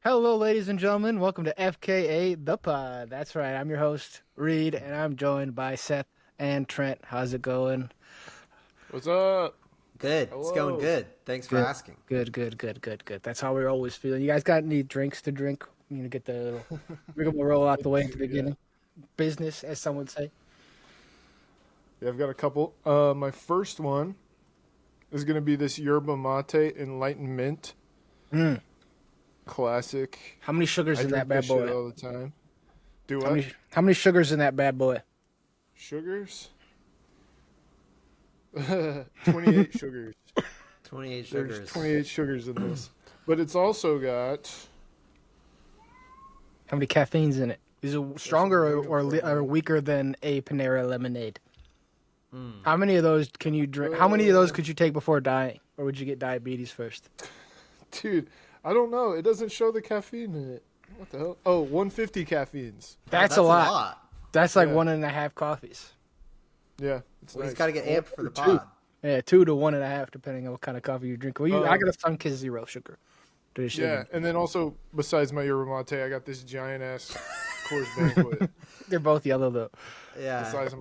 Hello, ladies and gentlemen. Welcome to FKA The Pod. That's right. I'm your host, Reed, and I'm joined by Seth and Trent. How's it going? What's up? Good. It's going Hello. good. Thanks for Good. asking. Good. That's how we're always feeling. You guys got any drinks to drink? You know, get the rigmarole roll out I the way at the do, yeah. beginning. Business, as some would say. Yeah, I've got a couple. My first one is going to be this yerba mate enlightened mint. Mm. Classic. How many sugars I in that drink bad this shit boy? all the time. Do How what? many sugars in that bad boy? Sugars? 28 sugars. 28 There's sugars. 28 sugars in this. But it's also got... How many caffeines in it? Is it stronger I'm looking for, or man. weaker than a Panera lemonade? Mm. How many of those can you drink? How many of those could you take before dying? Or would you get diabetes first? Dude, I don't know. It doesn't show the caffeine in it. What the hell? Oh, 150 caffeines. That's a lot. That's like 1.5 coffees. Yeah, it's Well, nice. he's got to get amped for the two. pod. Yeah, 2 to 1.5, depending on what kind of coffee you drink. Well, I got a Sunkist zero sugar. Yeah, Tradition. and then also, besides my yerba mate, I got this giant-ass Coors Banquet. They're both yellow though. The Yeah. size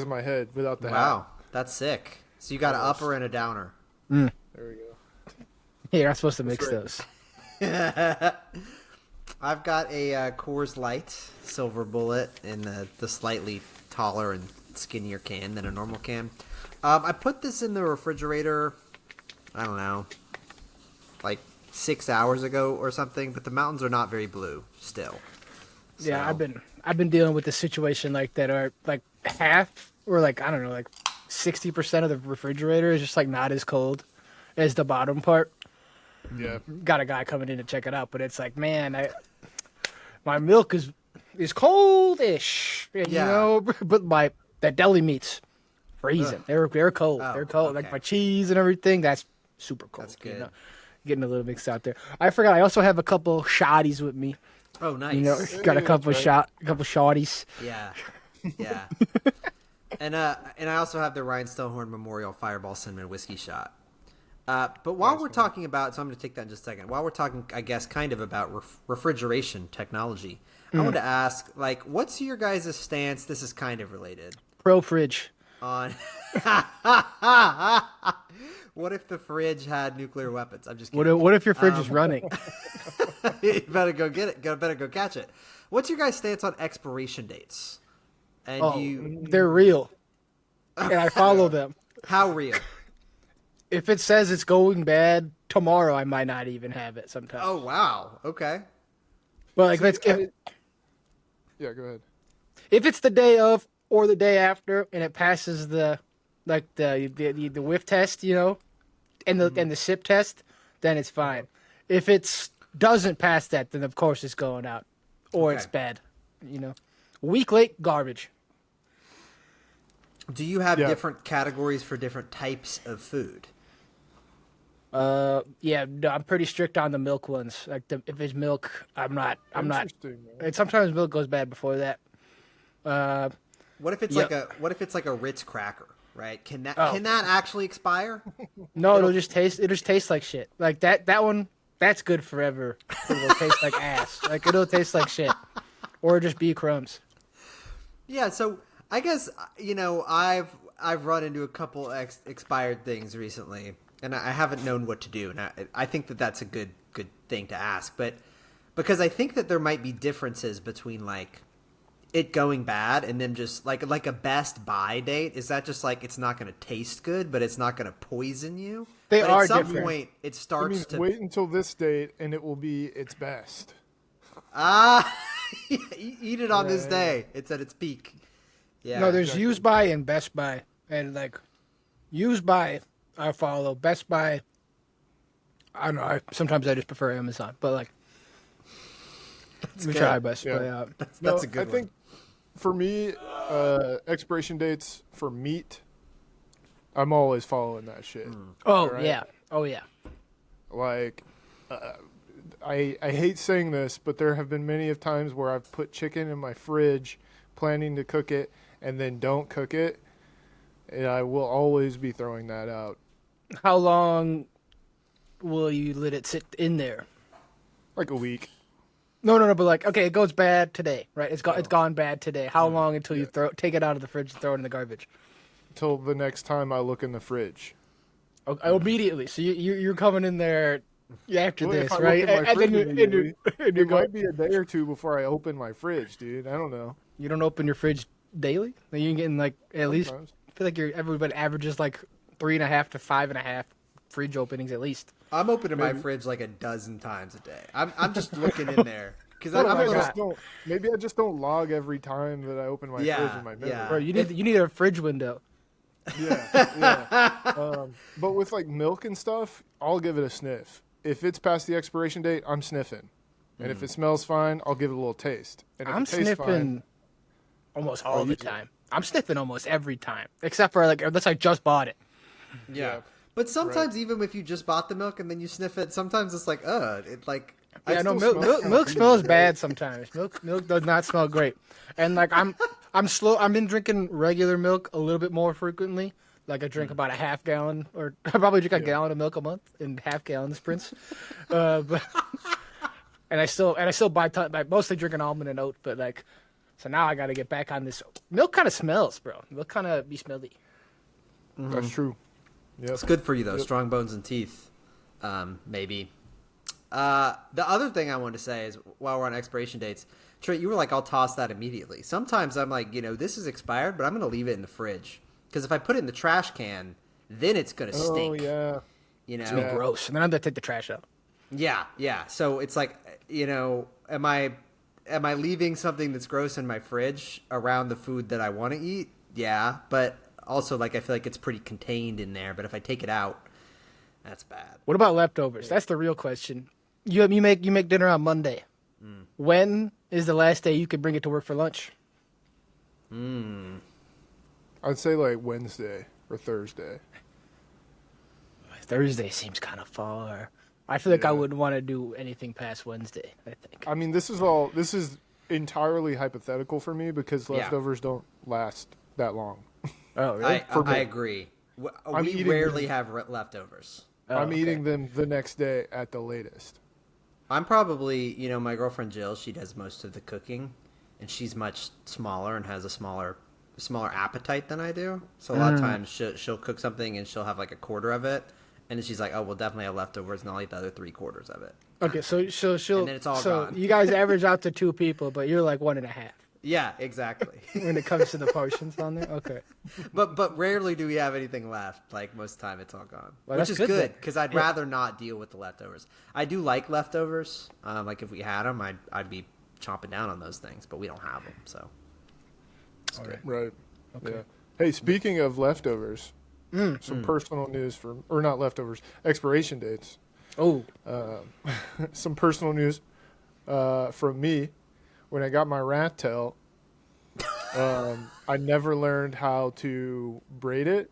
of my head without the Wow. That's sick. So you got an upper and a downer. hat. There we go. Yeah, you're not supposed to mix right. those. I've got a Coors Light Silver Bullet in the slightly taller and skinnier can than a normal can. I put this in the refrigerator, I don't know, like 6 hours ago or something, but the mountains are not very blue still. Yeah, So- I've been dealing with the situation like that are like half or like I don't know, like 60% of the refrigerator is just like not as cold as the bottom part. Yeah. Got a guy coming in to check it out, but it's like, man, my milk is coldish, and, Yeah. you know, but my that deli meat's freezing. They're cold. Oh, They're cold. Like okay. my cheese and everything, that's super cold. That's You good. know? Getting a little mixed out there. I forgot. I also have a couple shotties with me. Oh, nice. You know, got a Yeah, couple that's right. a couple shotties. Yeah, yeah. And I also have the Rhinestone Memorial Fireball Cinnamon Whiskey Shot. But while Nice, we're man. talking about, so I'm going to take that in just a second. While we're talking, I guess, kind of about refrigeration technology, I want to ask, like, what's your guys' stance? This is kind of related Pro fridge. on. What if the fridge had nuclear weapons? I'm just What kidding. what if your fridge is running? You better go get it. Better go catch it. What's your guys' stance on expiration dates? And Oh, you, they're real, and I follow them. how real? If it says it's going bad tomorrow, I might not even have it sometimes. Oh wow. Okay. But like, let's See, get. Yeah, go ahead. If it's the day of or the day after and it passes the whiff test, you know, and the sip test, then it's fine. If it's doesn't pass that, then of course it's going out or it's Okay. bad, you know. Week late, garbage. Do you have Yeah. different categories for different types of food? Yeah, no, I'm pretty strict on the milk ones. Like if it's milk, I'm not. Interesting, man. And sometimes milk goes bad before that. What if it's Yeah. like a Ritz cracker, right? Can that Oh. can that actually expire? No, it'll just taste like shit. Like that one, that's good forever. It'll taste like ass. Like it'll taste like shit, or just be crumbs. Yeah, so I guess I've run into a couple expired things recently, and I haven't known what to do, and I think that that's a good thing to ask, but because I think that there might be differences between like it going bad and then just like a best buy date. Is that just like it's not going to taste good, but it's not going to poison you? They But are at some different. point it It starts means to wait until this date, and it will be its best. eat it on this Yeah. day. It's at its peak. Yeah. No, there's exactly. Use By and Best Buy, and like Use By, I follow. Best Buy, I don't know. Sometimes I just prefer Amazon, but like we good. try Best Yeah. Buy out. That's a good I think one. for me, expiration dates for meat, I'm always following that shit. Oh Right. yeah, oh yeah. Like, I hate saying this, but there have been many of times where I've put chicken in my fridge, planning to cook it, and then don't cook it, and I will always be throwing that out. How long will you let it sit in there? Like a week. No. But like, okay, it goes bad today, right? It's gone bad today. How long until you take it out of the fridge and throw it in the garbage? Till the next time I look in the fridge. Immediately. So you're coming in there after Well, if this, I look right? in my And then fridge immediately, you're it going. might be a day or two before I open my fridge, dude. I don't know. You don't open your fridge daily? Like you're getting like at least. Sometimes. I feel like everybody averages like 3.5 to 5.5 fridge openings at least. I'm opening my fridge like a dozen times a day. I'm just looking in there because I'm a Maybe I little. just don't. Maybe I just don't log every time that I open my fridge in my memory. yeah. Bro, you need a fridge window. Yeah. But with like milk and stuff, I'll give it a sniff. If it's past the expiration date, I'm sniffing. And if it smells fine, I'll give it a little taste. And if I'm it tastes sniffing fine, almost all the time. I'm sniffing almost every time, except for like unless I just bought it. Yeah. But sometimes even if you just bought the milk and then you sniff it, sometimes it's like, it like. Yeah, no, still smell milk smells bad sometimes. Milk does not smell great. And like I'm slow. I've been drinking regular milk a little bit more frequently. Like I drink about a half gallon, or I probably drink a gallon of milk a month in half-gallon sprints. But and I still buy mostly drinking almond and oat. But like, so now I got to get back on this. Milk kind of smells, bro. Milk kind of be smelly. That's true. Yep. It's good for you though, strong bones and teeth. Maybe. The other thing I wanted to say is while we're on expiration dates, Trent, you were like, I'll toss that immediately. Sometimes I'm like, this is expired, but I'm going to leave it in the fridge. Because if I put it in the trash can, then it's going to stink. Oh, yeah. It's gonna be gross, and then I'm gonna take the trash out. Yeah. So it's like, am I leaving something that's gross in my fridge around the food that I want to eat? Yeah, but also like I feel like it's pretty contained in there. But if I take it out, that's bad. What about leftovers? That's the real question. You make dinner on Monday. When is the last day you could bring it to work for lunch? I'd say like Wednesday or Thursday. Thursday seems kind of far. I feel like I wouldn't want to do anything past Wednesday, I think. I mean, this is entirely hypothetical for me because leftovers don't last that long. Oh, really? I agree. We rarely have leftovers. I'm eating them the next day at the latest. I'm probably, my girlfriend Jill, she does most of the cooking, and she's much smaller and has a smaller appetite than I do. So a lot of times she'll cook something and she'll have like a quarter of it, and then she's like, "Oh, we'll definitely have leftovers, and I'll eat the other 3/4 of it." Okay, so she'll. And then it's all so gone. you guys average out to 2 people, but you're like 1.5 Yeah, exactly. when it comes to the portions on there. Okay. But rarely do we have anything left. Like most of the time, it's all gone, Well, which that's is good then. good because I'd rather not deal with the leftovers. I do like leftovers. Like if we had them, I'd be chomping down on those things, but we don't have them, so it's good. Right. Okay. Yeah. Hey, speaking of leftovers, some personal news or not leftovers, expiration dates. Oh. Some personal news from me. When I got my rat tail, I never learned how to braid it,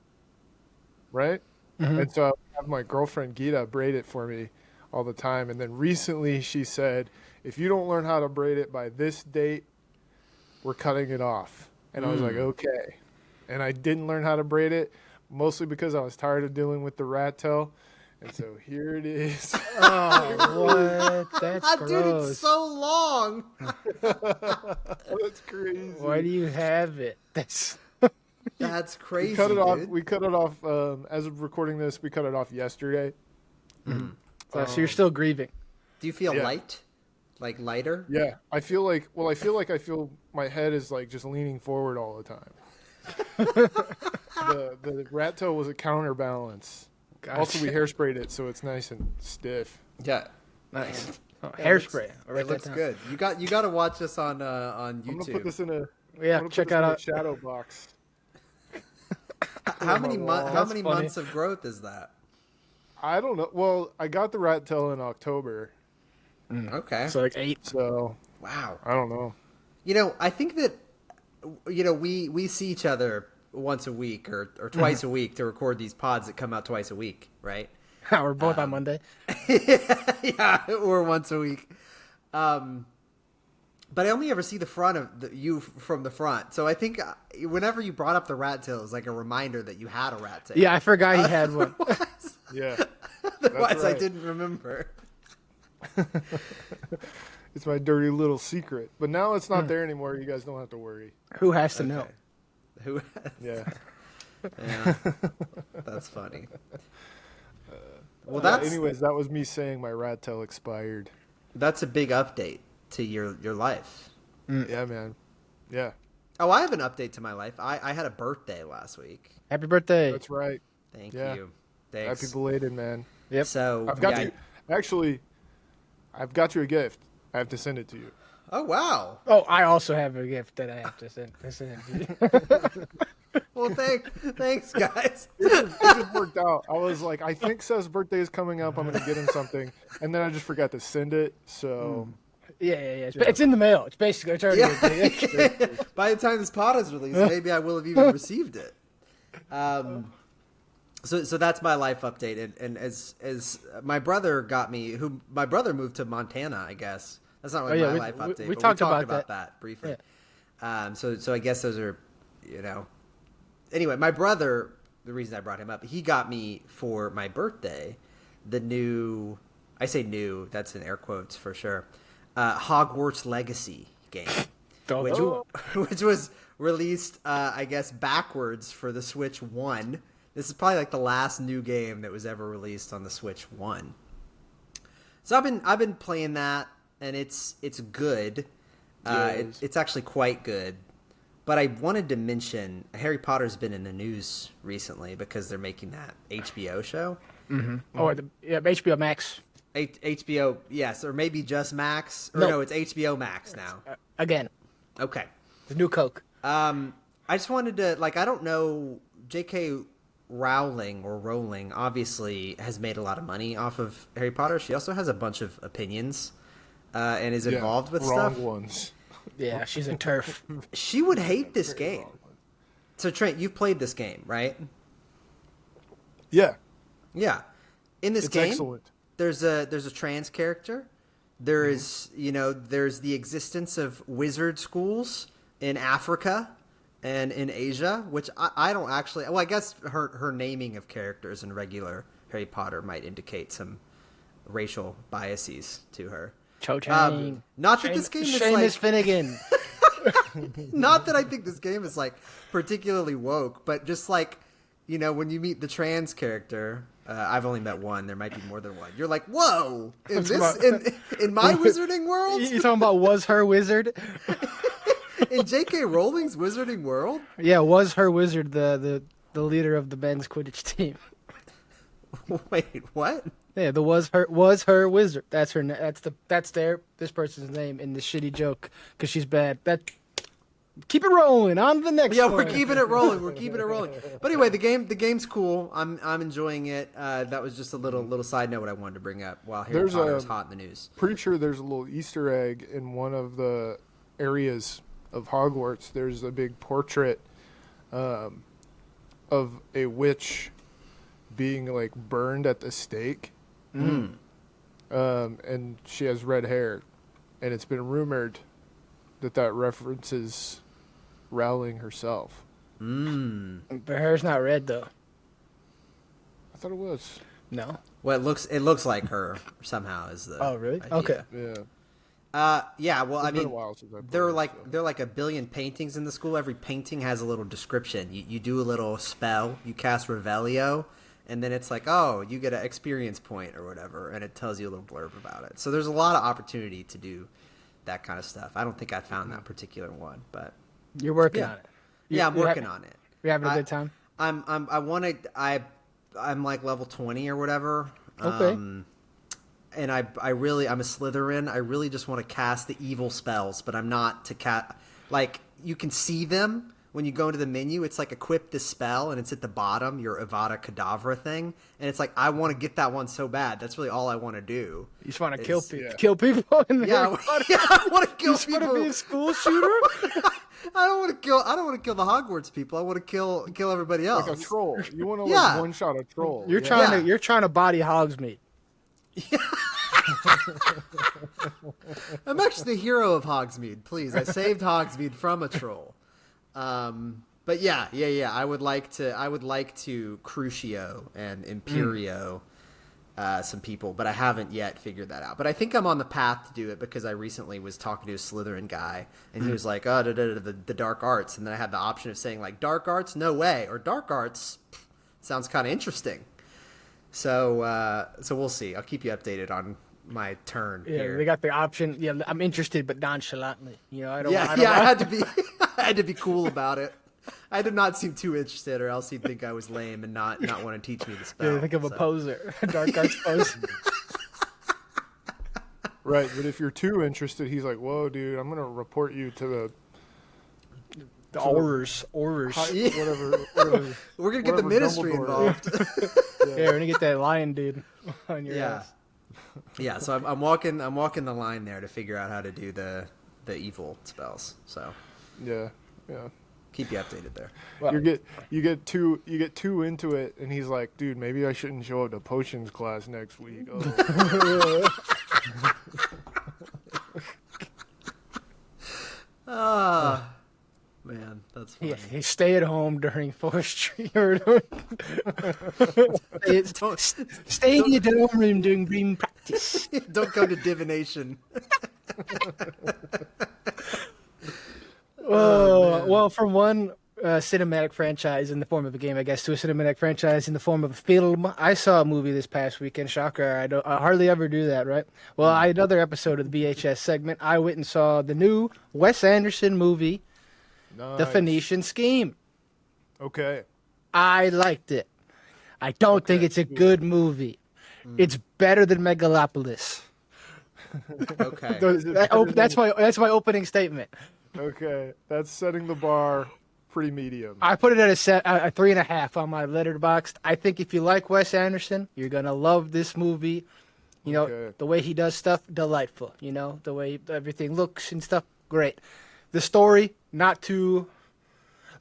right? And so I have my girlfriend Gita braid it for me all the time. And then recently she said, if you don't learn how to braid it by this date, we're cutting it off. And I was like, okay. And I didn't learn how to braid it, mostly because I was tired of dealing with the rat tail. And so here it is. Oh, what? That's gross. Dude, it's so long. That's crazy. Why do you have it? That's That's crazy. We cut it off. Dude. We cut it off. As of recording this, we cut it off yesterday. so you're still grieving. Do you feel Yeah. light? Like lighter? Yeah, I feel like my head is like just leaning forward all the time. The rat tail was a counterbalance. Gotcha. Also, we hairsprayed it, so it's nice and stiff. Yeah. Nice. Oh, hairspray. It looks good. You got to watch us on I'm gonna put YouTube. this in a Yeah, I'm gonna check put this in out. a shadow box. How many That's funny. months of growth is that? I don't know. Well, I got the rat tail in October, Okay. So like 8. so Wow. I don't know. I think that we see each other once a week or twice a week to record these pods that come out twice a week, right? We're both on Monday. Yeah, or once a week. But I only ever see the front of you from the front. So I think whenever you brought up the rat tail, it was like a reminder that you had a rat tail. Yeah, I forgot he had one. Yeah, Otherwise, right. I didn't remember. It's my dirty little secret. But now it's not there anymore. You guys don't have to worry. Who has to know? Who? Yeah. Yeah, that's funny. Well, that's anyways, that was me saying my rat tail expired. that's a big update to your life. Yeah, man. Yeah, Oh, I have an update to my life. I had a birthday last week. Happy birthday. that's right. Thank Yeah. you. Thanks. Happy belated, man. Yep. So I've got yeah. you. Actually, I've got you a gift. I have to send it to you. Oh wow. Oh, I also have a gift that I have to send to you. Well, thanks guys. It just worked out. I was like, I think Seth's birthday is coming up. I'm going to get him something. And then I just forgot to send it. So, yeah. It's in the mail. It's basically it's already. Yeah. By the time this pod is released, maybe I will have even received it. So that's my life update, and as my brother got me, my brother moved to Montana, I guess. That's not really my life update. We but talked we talked about that briefly. Yeah. So I guess those are, Anyway, my brother, the reason I brought him up, he got me for my birthday the new, I say new, that's in air quotes for sure, Hogwarts Legacy game, which was released, I guess, backwards for the Switch 1. This is probably like the last new game that was ever released on the Switch 1. So I've been playing that, and it's good. It's actually quite good. But I wanted to mention Harry Potter's been in the news recently because they're making that HBO show. Mm-hmm. Oh, HBO Max. HBO, yes, or maybe just Max. Or no, it's HBO Max now. Again. Okay. The new Coke. I just wanted to, I don't know, J.K. Rowling obviously has made a lot of money off of Harry Potter. She also has a bunch of opinions and is involved with wrong stuff. Ones. Yeah, she's a turf. She would hate this game. So Trent, you've played this game, right? Yeah. Yeah. In this game, excellent. There's a trans character. There is, there's the existence of wizard schools in Africa and in Asia, which I don't actually. Well, I guess her naming of characters in regular Harry Potter might indicate some racial biases to her. Cho-Chang. Not that this game is Seamus Finnegan. Not that I think this game is particularly woke, but just when you meet the trans character, I've only met one. There might be more than one. You're like, whoa! In my wizarding world, You talking about was her wizard? in J.K. Rowling's wizarding world? Yeah, was her wizard the leader of the men's Quidditch team? Wait, what? Yeah, the was her wizard. That's her. That's this person's name in the shitty joke because she's bad. Keep it rolling. On to the next. Yeah, one. we're keeping it rolling. But anyway, the game's cool. I'm enjoying it. That was just a little side note what I wanted to bring up while Harry Potter was hot in the news. Pretty sure there's a little Easter egg in one of the areas of Hogwarts. There's a big portrait of a witch being burned at the stake. And she has red hair, and it's been rumored that references Rowling herself. But her hair's not red though. I thought it was. No. Well, it looks like her somehow is the. Oh really? idea. Okay. Yeah. Yeah. Well, It's been a while since I played there are it, so. there are a billion paintings in the school. Every painting has a little description. You do a little spell. You cast Revelio. And then it's you get an experience point or whatever, and it tells you a little blurb about it. So there's a lot of opportunity to do that kind of stuff. I don't think I found that particular one, but You're working on it. I'm working on it. You're having a good time. I'm level 20 or whatever. Okay. And I'm a Slytherin. I really just want to cast the evil spells, but I'm not to cast. You can see them. When you go into the menu, it's equip this spell, and it's at the bottom, your Avada Kedavra thing. And it's I want to get that one so bad. That's really all I want to do. You just want to kill people. Yeah. Kill people in the I want to kill You people. want to be a school shooter? I don't want to kill the Hogwarts people. I want to kill everybody else. Like a troll. You want to one shot a troll. You're trying to body Hogsmeade. I'm actually the hero of Hogsmeade. Please, I saved Hogsmeade from a troll. But yeah. I would like to Crucio and Imperio some people, but I haven't yet figured that out. But I think I'm on the path to do it because I recently was talking to a Slytherin guy, and he was like, "Oh, the dark arts," and then I had the option of saying like "dark arts, no way," or "dark arts, sounds kind of interesting." So we'll see. I'll keep you updated on my turn Yeah, here. they got the option. Yeah, I'm interested, but nonchalantly. You know, I don't. Yeah, I don't I had to be, I had to be cool about it. I did not seem too interested, or else he'd think I was lame and not want to teach me the spell. Yeah, think of a so. poser, a dark arts poser. Right, but if you're too interested, he's like, "Whoa, dude, I'm gonna report you to The Aurors. whatever." We're gonna get the whatever ministry Dumbledore involved. Yeah, we're gonna get that lion dude on your Yeah, ass. yeah. So I'm walking the line there to figure out how to do the evil spells. So Yeah. keep you updated there. Well, You get too into it, and he's like, "Dude, maybe I shouldn't show up to potions class next week." Oh. Ah, man, that's funny. yeah, you stay at home during forestry or stay in your dorm room doing dream practice. Don't go to divination. Well, from one cinematic franchise in the form of a game, I guess, to a cinematic franchise in the form of a film. I saw a movie this past weekend. Shocker! I hardly ever do that, right? Well, I had another episode of the VHS segment. I went and saw the new Wes Anderson movie, The Nice. Phoenician Scheme. Okay. I liked it. I don't think it's a good movie. It's better than Megalopolis. Okay. That's my opening statement. Okay. That's setting the bar pretty medium. I put it at a 3.5 on my Letterboxd. I think if you like Wes Anderson, you're gonna love this movie. You know, Okay. the way he does stuff, delightful. You know, the way everything looks and stuff, great. The story, not too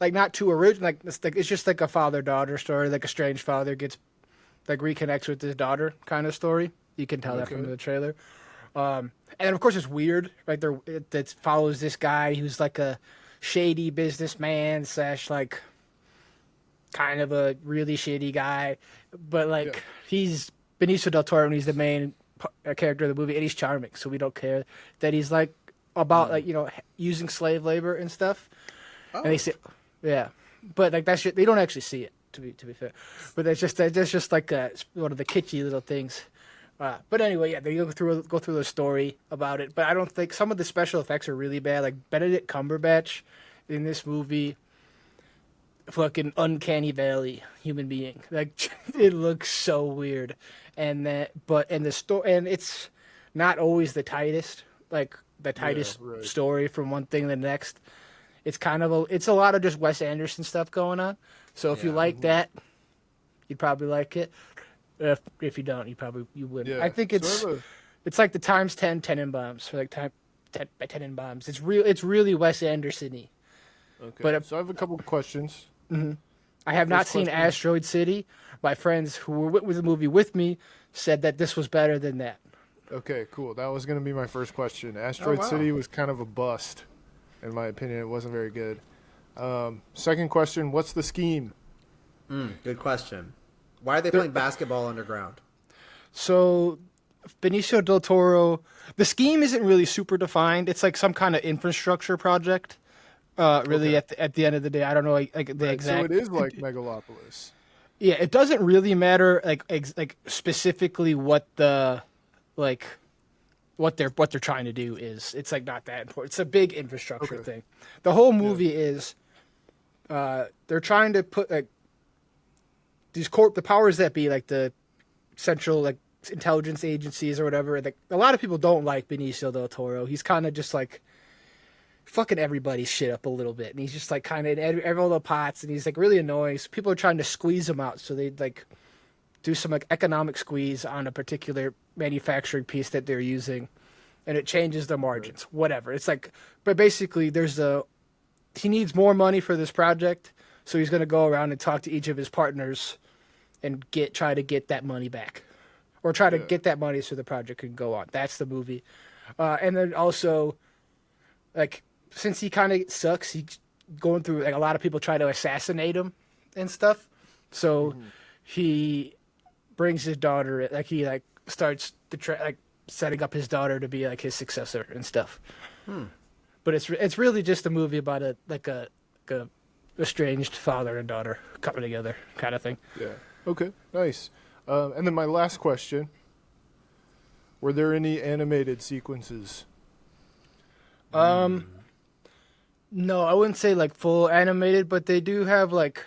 original. It's just like a father-daughter story, like a strange father reconnects with his daughter kind of story. You can tell that from Okay. the trailer. And of course it's weird, right? It follows this guy who's like a shady businessman / like kind of a really shitty guy, but like Yeah. he's Benicio del Toro and he's the main character of the movie, and he's charming, so we don't care that he's like about like using slave labor and stuff. Oh. And they say, yeah, but like that shit, they don't actually see it to be fair, but that's just like one of the kitschy little things. But anyway, yeah, they go through the story about it. But I don't think some of the special effects are really bad. Like Benedict Cumberbatch in this movie, fucking uncanny valley human being. Like it looks so weird, and it's not always the tightest. Like the tightest right. story from one thing to the next. It's kind of it's a lot of just Wes Anderson stuff going on. So if you Yeah. like that, you'd probably like it. If you don't, you wouldn't. Yeah. I think So it's I have it's like the times 10 Tenenbaums for like time 10 by Tenenbaums. It's really Wes Anderson-y. okay. but, So I have a couple of questions. I have not First seen question. Asteroid City. My friends who were with the movie with me said that this was better than that. Okay, cool. That was going to be my first question. Asteroid wow. City was kind of a bust, in my opinion. It wasn't very good. Second question, what's the scheme? Good question. Why are they playing basketball underground? So Benicio del Toro, the scheme isn't really super defined. It's like some kind of infrastructure project. Really, Okay. at the end of the day, I don't know like the So exact. it is like Megalopolis. Yeah, it doesn't really matter like specifically what the what they're trying to do is. It's like not that important. It's a big infrastructure Okay. thing. The whole movie is they're trying to put like the powers that be, like the central like intelligence agencies or whatever. Like a lot of people don't like Benicio del Toro. He's kind of just like fucking everybody's shit up a little bit, and he's just like kind of in every all the pots, and he's like really annoying. So people are trying to squeeze him out, so they'd like do some like economic squeeze on a particular manufacturing piece that they're using, and it changes the margins. Whatever. It's like, but basically, he needs more money for this project, so he's gonna go around and talk to each of his partners and try to get that money back, or try to get that money so the project can go on. That's the movie, and then also, like, since he kind of sucks, he's going through like a lot of people try to assassinate him and stuff. So he brings his daughter, like he like starts like setting up his daughter to be like his successor and stuff. But it's really just a movie about a estranged father and daughter coming together kind of thing. Yeah. Okay. Nice. And then my last question: were there any animated sequences? No, I wouldn't say like full animated, but they do have like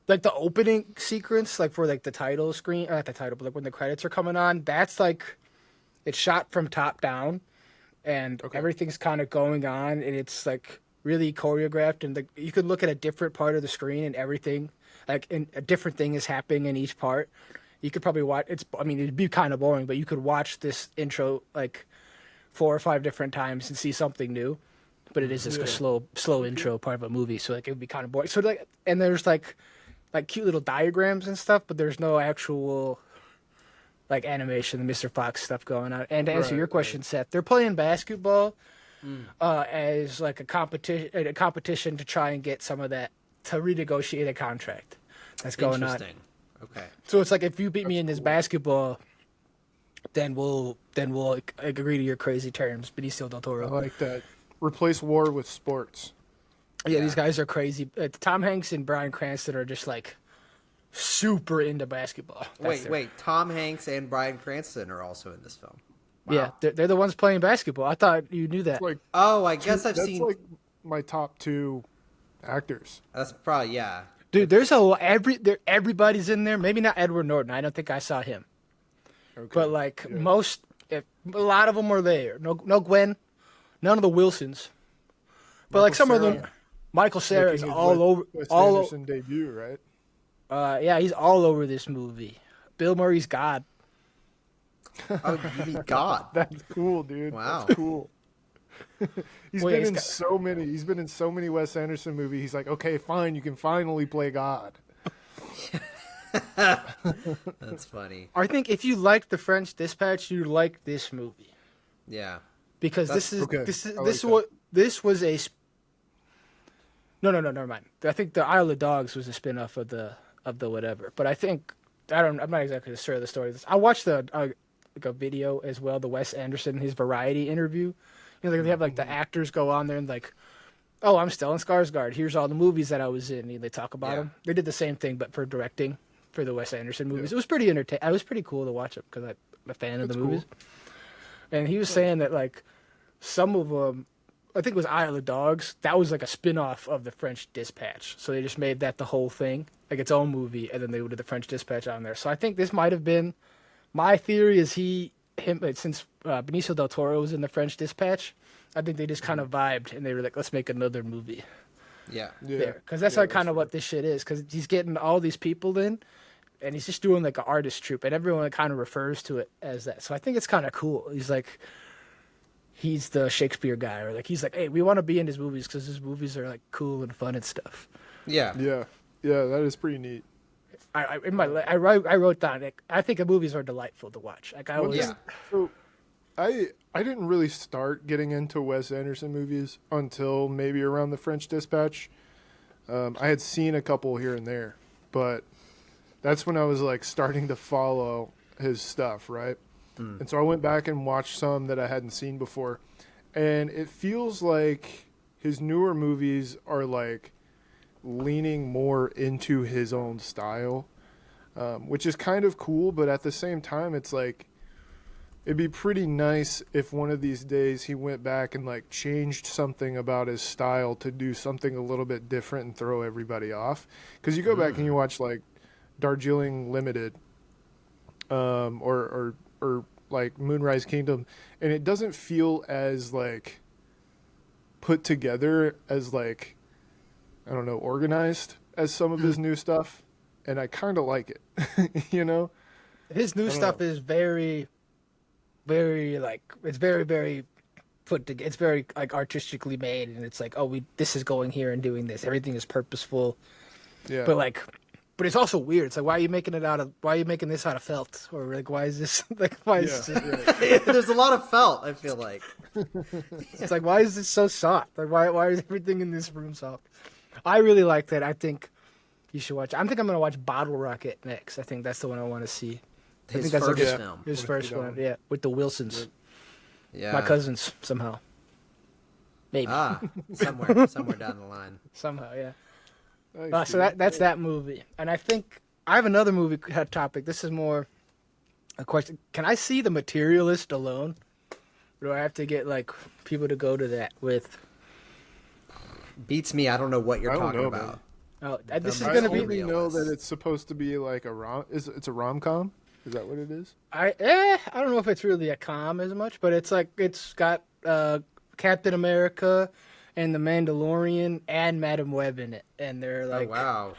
the opening sequence, like for like the title screen, not the title, but like when the credits are coming on. That's like it's shot from top down, and everything's kind of going on, and it's like really choreographed, and you could look at a different part of the screen, and everything like and a different thing is happening in each part. You could probably watch. I mean, it'd be kind of boring, but you could watch this intro like 4 or 5 different times and see something new. But it is just a slow intro part of a movie, so like it would be kind of boring. So like, and there's like cute little diagrams and stuff, but there's no actual like animation, the Mr. Fox stuff going on. And to answer your question, Seth, they're playing basketball as like a competition to try and get some of that to renegotiate a contract that's going on. Interesting. Okay. So it's like if you beat me in this basketball, then we'll agree to your crazy terms. Benicio del I Toro. like that. Replace war with sports. Yeah, these guys are crazy. Tom Hanks and Bryan Cranston are just like super into basketball. Wait. Tom Hanks and Bryan Cranston are also in this film. Wow. Yeah, they're the ones playing basketball. I thought you knew that. Like, I guess I've that's seen. like my top 2 actors. That's probably yeah. Dude, everybody's in there. Maybe not Edward Norton. I don't think I saw him. Okay. But like a lot of them are there. No Gwen, none of the Wilsons. But like some of them, Michael Cera is all over. Wes All Anderson debut, right? yeah, he's all over this movie. Bill Murray's God. Oh, you mean God? That's cool, dude. Wow. That's cool. He's Well, yeah, been in so many. He's been in so many Wes Anderson movies. He's like, okay, fine, you can finally play God. That's funny. I think if you like The French Dispatch, you like this movie Yeah. because That's- this was a. No, never mind. I think the Isle of Dogs was a spin-off of the whatever. But I think I'm not exactly sure of the story. I watched like a video as well, the Wes Anderson his variety interview. You know, they have like the actors go on there and like, oh, I'm Stellan Skarsgård. Here's all the movies that I was in. And they talk about them. They did the same thing, but for directing for the Wes Anderson movies. It was pretty entertaining. It was pretty cool to watch it because I'm a fan of the movies. And he was saying that like some of them, I think it was Isle of Dogs. That was like a spin-off of the French Dispatch. So they just made that the whole thing, like its own movie, and then they would do the French Dispatch on there. So I think this might have been. My theory is since Benicio del Toro was in the French Dispatch, I think they just kind of vibed and they were like, let's make another movie. Yeah. There, because that's like kind of what this shit is. Because he's getting all these people in, and he's just doing like an artist troupe, and everyone kind of refers to it as that. So I think it's kind of cool. He's the Shakespeare guy, or like he's like, hey, we want to be in his movies because his movies are like cool and fun and stuff. Yeah. Yeah, that is pretty neat. I wrote down like, I think the movies are delightful to watch. Like I always, So, I didn't really start getting into Wes Anderson movies until maybe around the French Dispatch. I had seen a couple here and there, but that's when I was like starting to follow his stuff, right? And so I went back and watched some that I hadn't seen before, and it feels like his newer movies are like leaning more into his own style, which is kind of cool, but at the same time, it's like it'd be pretty nice if one of these days he went back and like changed something about his style to do something a little bit different and throw everybody off. Because you go back and you watch like Darjeeling Limited, or like Moonrise Kingdom, and it doesn't feel as like put together as like, I don't know, organized as some of his new stuff, and I kind of like it. You know, his new stuff is very, very like it's very, very put together. It's very like artistically made, and it's like, oh, this is going here and doing this. Everything is purposeful. Yeah. But it's also weird. It's like, why are you making this out of felt? Or like, why is this like, why is this? There's a lot of felt, I feel like. It's like, why is this so soft? Like, why is everything in this room soft? I really like that. I think You should watch. I think I'm gonna watch Bottle Rocket next. I think that's the one I want to see. I His think that's first like film. his first one. Yeah, with the Wilsons, Yeah. my cousins somehow. Maybe Somewhere down the line. somehow, yeah. Nice, So dude. that's that movie, and I think I have another movie topic. This is more a question. Can I see The Materialist alone? Or do I have to get like people to go to that with? Beats me. I don't know what you're I don't talking know, about. Oh, this is I gonna be. only know that it's supposed to be like it's a rom-com. Is that what it is? I don't know if it's really a com as much, but it's like it's got Captain America and the Mandalorian and Madam Web in it, and they're like, Oh wow.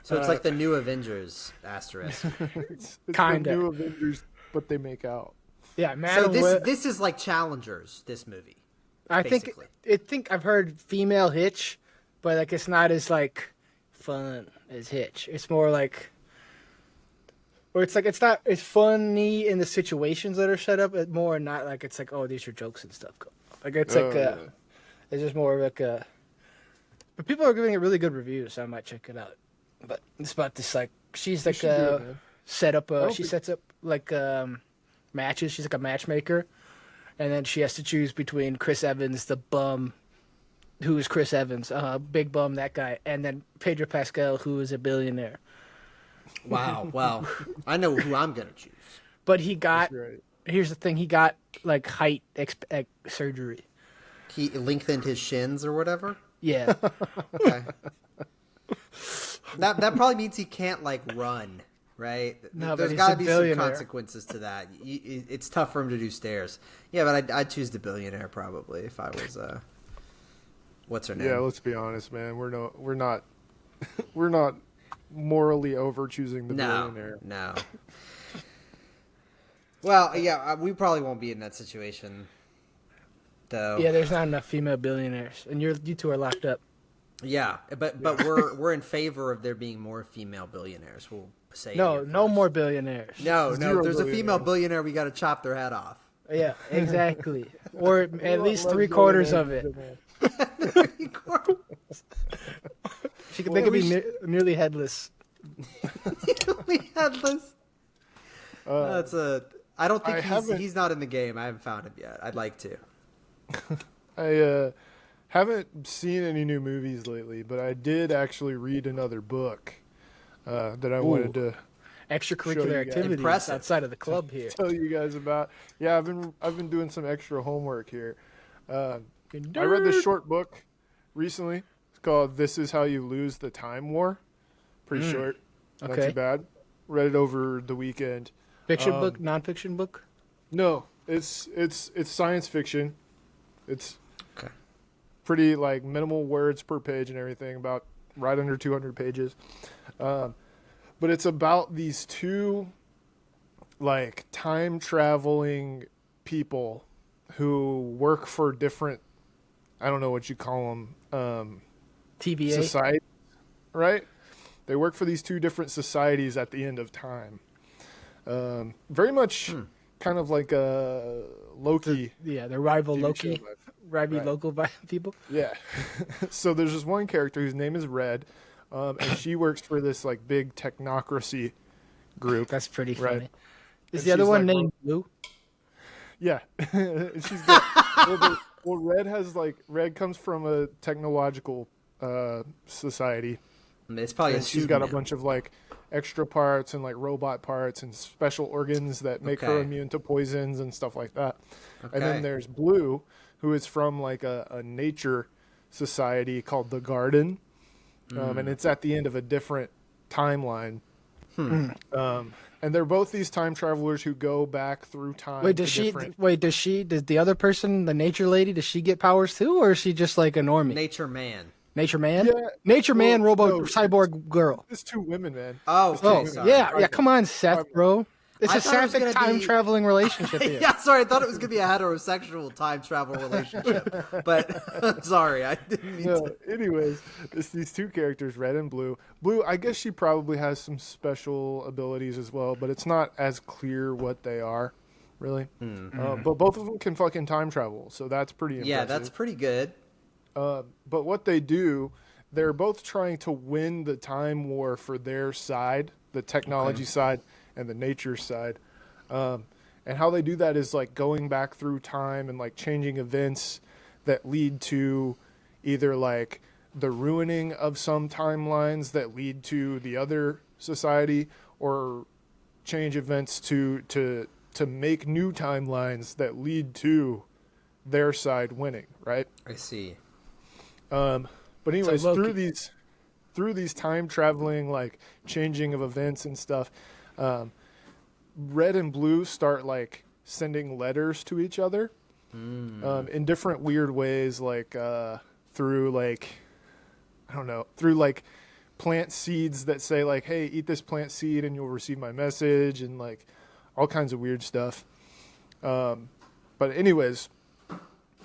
So it's like the new Avengers asterisk. It's Kinda. the new Avengers, but they make out. yeah, So Madam Web. this is like Challengers. This movie. I basically. think I've heard female Hitch, but like it's not as like fun as Hitch. It's more like, or it's like it's not as funny in the situations that are set up. It's more not like it's like, oh, these are jokes and stuff. Like it's like yeah. it's just more like a. But people are giving it really good reviews, so I might check it out. But it's about this like she's like should do it, man. set up don't she think- sets up like matches. She's like a matchmaker, and then she has to choose between Chris Evans, the bum, who is Chris Evans, big bum, that guy, and then Pedro Pascal, who is a billionaire. Wow. Well, I know who I'm gonna choose. But he got. That's right. Here's the thing: he got like height surgery. He lengthened his shins or whatever. Yeah, Okay. that probably means he can't like run, right? No, but There's he's got a to be some billionaire. consequences to that. It's tough for him to do stairs. Yeah, but I'd choose the billionaire probably if I was what's her name? Yeah, let's be honest, man. We're not we're not morally over choosing the billionaire. No. Well, yeah, we probably won't be in that situation, though. yeah. There's not enough female billionaires, and you two are locked up. Yeah, but we're in favor of there being more female billionaires. We'll say No, it here no first. more billionaires. No, Zero if there's a female billionaires. billionaire, we got to chop their head off. Yeah, exactly. Or at least 3/4 of it. She could, they could be nearly headless. Headless. That's a. I don't think haven't- he's not in the game. I haven't found him yet. I'd like to. I haven't seen any new movies lately, but I did actually read another book that I wanted to Show Extracurricular you guys. activities Impressive. outside of the club here. tell you guys about. Yeah, I've been doing some extra homework here. I read this short book recently. It's called "This Is How You Lose the Time War." Pretty short, not Okay. too bad. Read it over the weekend. Fiction book, nonfiction book. No, it's science fiction. It's Okay. pretty like minimal words per page and everything, about right under 200 pages. But it's about these two like time traveling people who work for different, I don't know what you call them, TBA. society, right? They work for these two different societies at the end of time. Very much kind of like a Loki. Yeah, the rival TV Loki. show, but- Rival right. local people. Yeah. So there's this one character whose name is Red, and she works for this like big technocracy group. That's pretty Right. funny. Is And the other she's one like, named Blue? Yeah. And she's got, Red comes from a technological society. It's probably a And she's got a pseudonym. bunch of like extra parts and like robot parts and special organs that make her Okay. immune to poisons and stuff like that. And then Okay. there's Blue, who is from like a nature society called the Garden, and it's at the end of a different timeline. And they're both these time travelers who go back through time. Wait, to does she? different- Wait, does the other person, the nature lady, does she get powers too, or is she just like a normie? Nature Man. Nature man? Yeah, Nature man, well, robo no, cyborg girl. It's two women, man. Oh, It's okay, Oh, sorry. yeah. Come on, Seth, bro. It's I a thought it was sapphic gonna time be- traveling relationship here. Yeah, sorry. I thought it was gonna be a heterosexual time travel relationship, but sorry, I didn't mean No, to. anyways, it's these two characters, Red and Blue. Blue, I guess she probably has some special abilities as well, but it's not as clear what they are, really. But both of them can fucking time travel, so that's pretty impressive. Yeah, that's pretty good. But what they do they're both trying to win the time war for their side, the technology side and the nature side. And how they do that is like going back through time and like changing events that lead to either like the ruining of some timelines that lead to the other society, or change events to make new timelines that lead to their side winning, right? I see. But anyways, So through these time traveling, like changing of events and stuff, red and blue start like sending letters to each other in different weird ways, like through like, I don't know, through like plant seeds that say like, hey, eat this plant seed and you'll receive my message, and like all kinds of weird stuff. But anyways,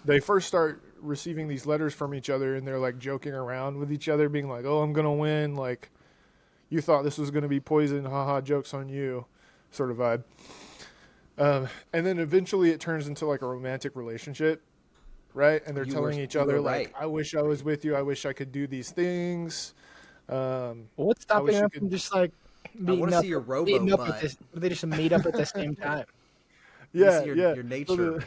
they first start receiving these letters from each other, and they're like joking around with each other, being like, oh, I'm gonna win, like you thought this was gonna be poison, haha, joke's on you, sort of vibe. And then eventually it turns into like a romantic relationship, right? And they're telling each other like, I wish I was with you, I wish I could do these things. What's stopping them from just like meeting up? See your robo meeting up butt. at this, they just meet up at the same time. Yeah, Your nature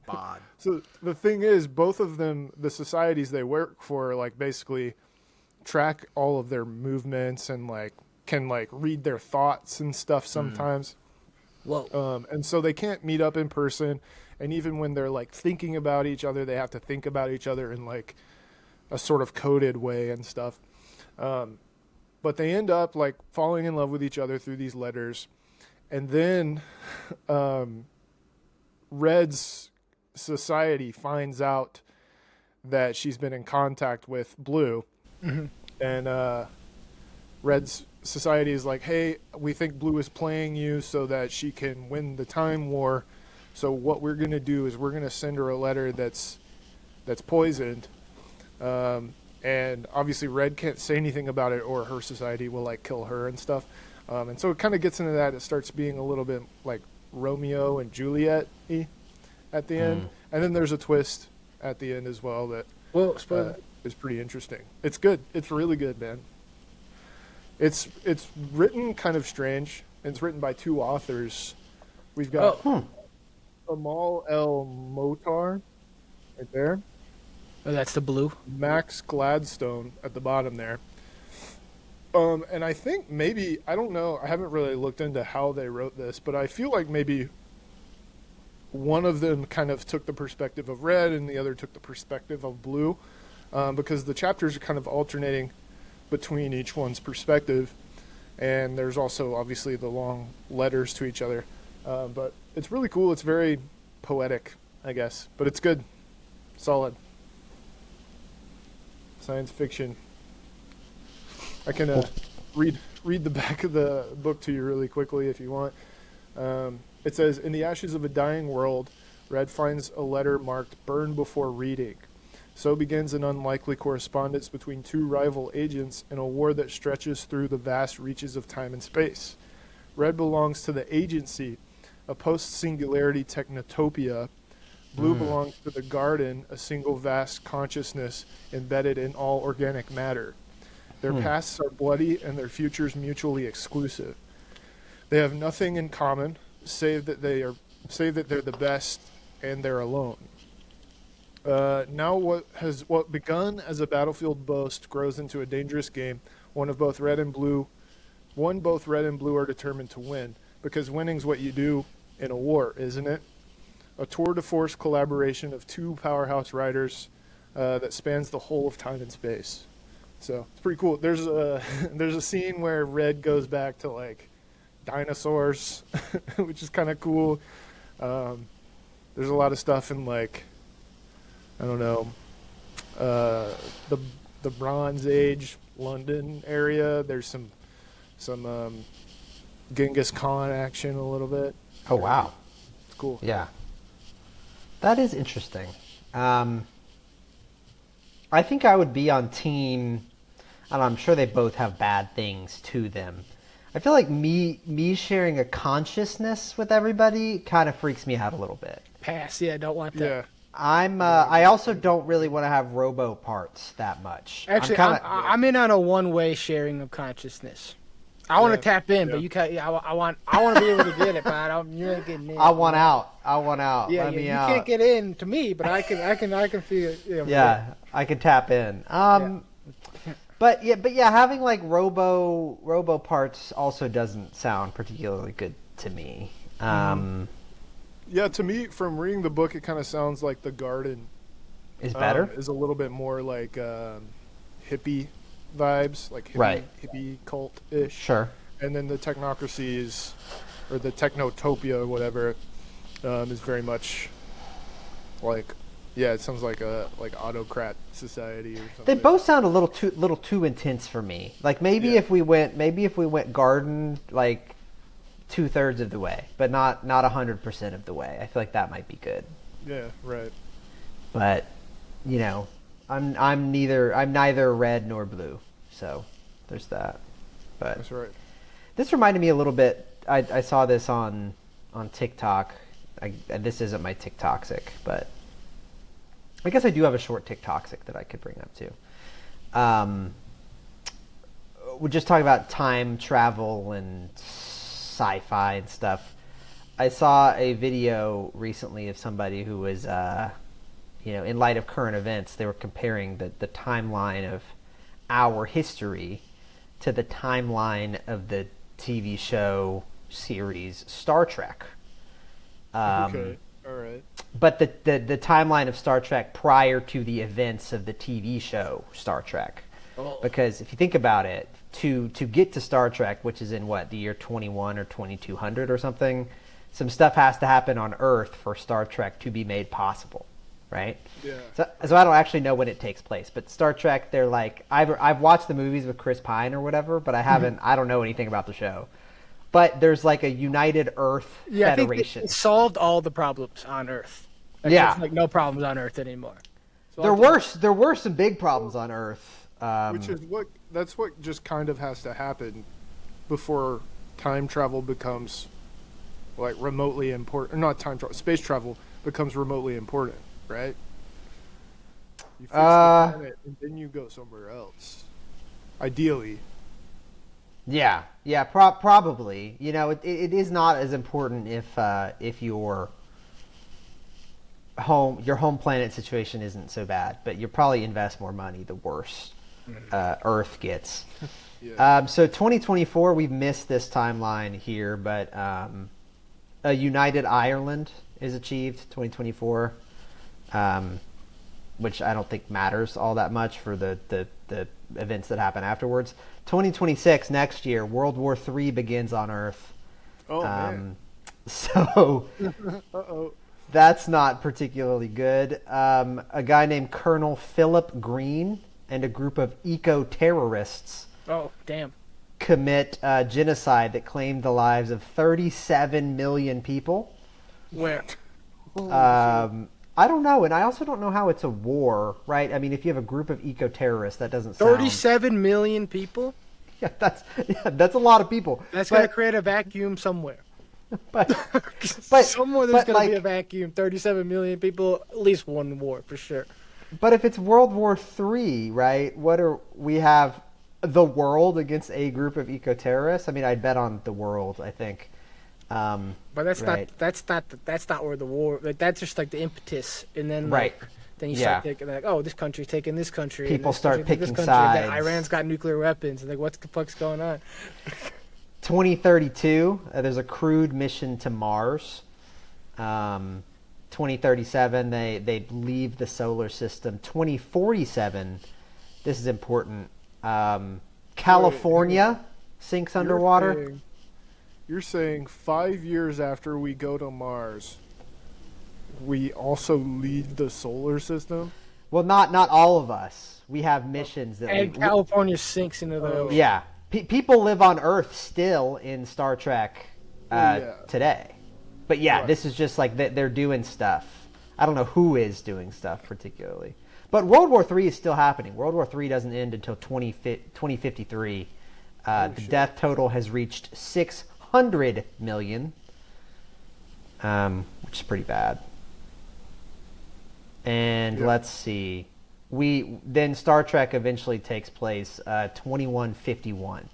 bod. So the thing is, both of them, the societies they work for, like basically track all of their movements and like can like read their thoughts and stuff sometimes. Whoa. And so they can't meet up in person, and even when they're like thinking about each other, they have to think about each other in like a sort of coded way and stuff. But they end up like falling in love with each other through these letters, and then Red's society finds out that she's been in contact with Blue, and Red's society is like, hey, we think Blue is playing you so that she can win the time war. So what we're going to do is we're going to send her a letter that's poisoned. And obviously Red can't say anything about it, or her society will like kill her and stuff. And so it kind of gets into that. It starts being a little bit like Romeo and Juliet-y at the end. And then there's a twist at the end as well that is pretty interesting. It's good. It's really good, man. It's written kind of strange. It's written by two authors. We've got Amal El Motar right there. Oh, that's the blue. Max Gladstone at the bottom there. And I think maybe, I don't know, I haven't really looked into how they wrote this, but I feel like maybe one of them kind of took the perspective of Red and the other took the perspective of Blue, because the chapters are kind of alternating between each one's perspective, and there's also obviously the long letters to each other. But it's really cool. It's very poetic, I guess, but it's good. Solid. Science fiction. I can read the back of the book to you really quickly if you want. It says, in the ashes of a dying world, Red finds a letter marked "Burn before reading." So begins an unlikely correspondence between two rival agents in a war that stretches through the vast reaches of time and space. Red belongs to the Agency, a post-singularity technotopia. Blue belongs to the Garden, a single vast consciousness embedded in all organic matter. Their pasts are bloody and their futures mutually exclusive. They have nothing in common, save that they're the best and they're alone. Now what begun as a battlefield boast grows into a dangerous game, one both Red and Blue are determined to win, because winning's what you do in a war, isn't it? A tour de force collaboration of two powerhouse writers that spans the whole of time and space. So it's pretty cool. There's a scene where Red goes back to like dinosaurs, which is kind of cool. There's a lot of stuff in like, I don't know, the Bronze Age London area. There's some Genghis Khan action a little bit. Oh wow, it's cool. Yeah, that is interesting. I think I would be on team. And I'm sure they both have bad things to them. I feel like me sharing a consciousness with everybody kind of freaks me out a little bit. Pass. Yeah, don't want that. I also don't really want to have robo parts that much. Actually, I'm I'm in on a one-way sharing of consciousness. I want to Yeah. tap in, Yeah. but you can't. I want to be able to get it, but you ain't getting in. I want out. I want out. Yeah, Let me you out. can't get in to me, but I can feel it. Yeah, I can tap in. But yeah, having like robo parts also doesn't sound particularly good to me. Yeah, to me, from reading the book, it kind of sounds like The Garden Is better. is a little bit more like hippie vibes, like hippie cult-ish. Sure. And then the technocracies, or the technotopia, whatever, is very much like, yeah, it sounds like a autocrat society or something. They both sound a little too intense for me. Like maybe if we went garden like 2/3 of the way, but not 100% of the way. I feel like that might be good. Yeah, right. But I'm neither red nor blue, so there's that. But That's right. this reminded me a little bit. I saw this on TikTok. This isn't my TikToksic, but I guess I do have a short TikToksic that I could bring up too. We're just talking about time travel and sci-fi and stuff. I saw a video recently of somebody who was, in light of current events, they were comparing the timeline of our history to the timeline of the TV show series Star Trek. Okay, all right. But the timeline of Star Trek prior to the events of the TV show Star Trek. Oh. Because if you think about it, to get to Star Trek, which is in the year 21 or 2200 or something, some stuff has to happen on Earth for Star Trek to be made possible, right? Yeah. So I don't actually know when it takes place, but Star Trek, they're like, I've watched the movies with Chris Pine or whatever, but I don't know anything about the show. But there's like a United Earth Federation. I think it solved all the problems on Earth. Yeah. There's no problems on Earth anymore. So There were some big problems on Earth. Which is that's what just kind of has to happen before time travel becomes like remotely important. Or not time travel, space travel becomes remotely important, right? You fix the planet and then you go somewhere else. Ideally. Yeah, probably. It is not as important if your home planet situation isn't so bad, but you probably invest more money the worse Earth gets. Yeah. So 2024, we've missed this timeline here, but a united Ireland is achieved 2024, which I don't think matters all that much for the events that happen afterwards. 2026, next year, World War III begins on Earth. Oh man. So Uh-oh. that's not particularly good. A guy named Colonel Philip Green and a group of eco-terrorists Oh, damn. commit genocide that claimed the lives of 37 million people. Where? I don't know, and I also don't know how it's a war, right? I mean, if you have a group of eco-terrorists, that doesn't sound... 37 million people? Yeah, that's a lot of people. That's going to create a vacuum somewhere. But somewhere there's but going to be a vacuum. 37 million people, at least one war for sure. But if it's World War III, right? We have the world against a group of eco-terrorists? I mean, I'd bet on the world, I think. But that's right. not where the war. Like, that's just like the impetus, and then Right. then you start thinking like, oh, this country's taking this country. and People this start country picking this country, and then sides. Iran's got nuclear weapons. And like, what the fuck's going on? 2032, there's a crewed mission to Mars. 2037, they leave the solar system. 2047, this is important. California sinks underwater. You're saying 5 years after we go to Mars, we also leave the solar system? Well, not all of us. We have missions that And California sinks into the ocean. Yeah, people live on Earth still in Star Trek today. But yeah, Right. this is just like they're doing stuff. I don't know who is doing stuff particularly. But World War III is still happening. World War III doesn't end until 2053. The death total has reached 600 million, which is pretty bad. And Yep. let's see. Then Star Trek eventually takes place 2151.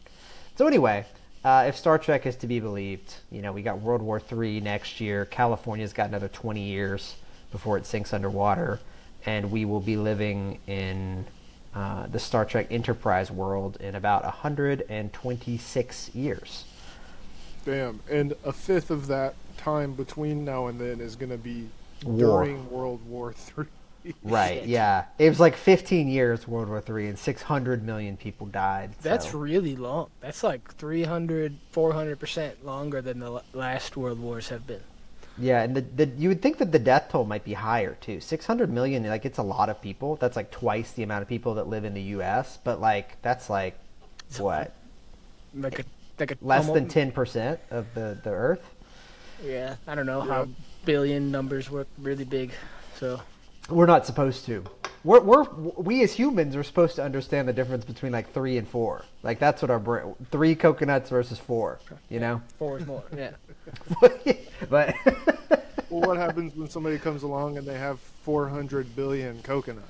So anyway, if Star Trek is to be believed, we got World War III next year. California's got another 20 years before it sinks underwater, and we will be living in the Star Trek Enterprise world in about 126 years. Damn. And a fifth of that time between now and then is going to be War. during World War III. Right, yeah. It was like 15 years, World War III, and 600 million people died. That's so. really long. That's like 300, 400% longer than the last world wars have been. Yeah, and you would think that the death toll might be higher, too. 600 million, like, it's a lot of people. That's like twice the amount of people that live in the U.S., but, like, that's like, what? Like a Less than almost- 10% of the Earth? Yeah, I don't know how billion numbers work really big. So We're not supposed to. We as humans are supposed to understand the difference between like 3 and 4. Like that's what our brain. 3 coconuts versus 4. 4 is more. Yeah. But Well, what happens when somebody comes along and they have 400 billion coconuts?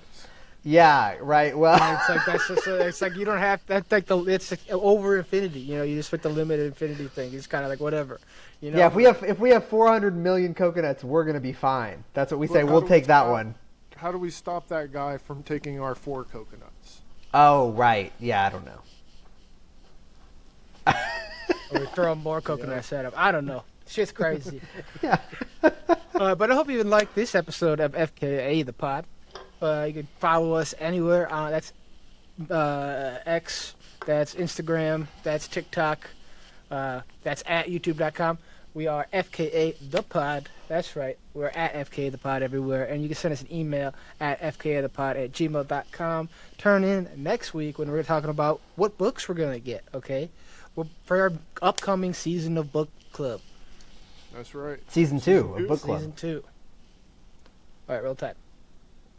yeah, right. Well, It's like that's just it's like you don't have that's like it's over infinity. You just put the limited infinity thing. It's kind of like whatever. yeah. If we have 400 million coconuts, we're gonna be fine. That's what we say. Well, how We'll do we take that stop- one. How do we stop that guy from taking our 4 coconuts? Oh, right. Yeah, I don't know. Or we throw more coconuts at him. I don't know. Shit's crazy. Yeah. But I hope you like this episode of FKA the Pod. You can follow us anywhere. That's X, that's Instagram, that's TikTok, that's at YouTube.com. We are FKA the Pod. That's right. We're at FKA the Pod everywhere. And you can send us an email at fkathepod@gmail.com. Turn in next week when we're talking about what books we're going to get, okay? For our upcoming season of book club. That's right. Season 2 of Book Club. Season 2. All right, roll tide.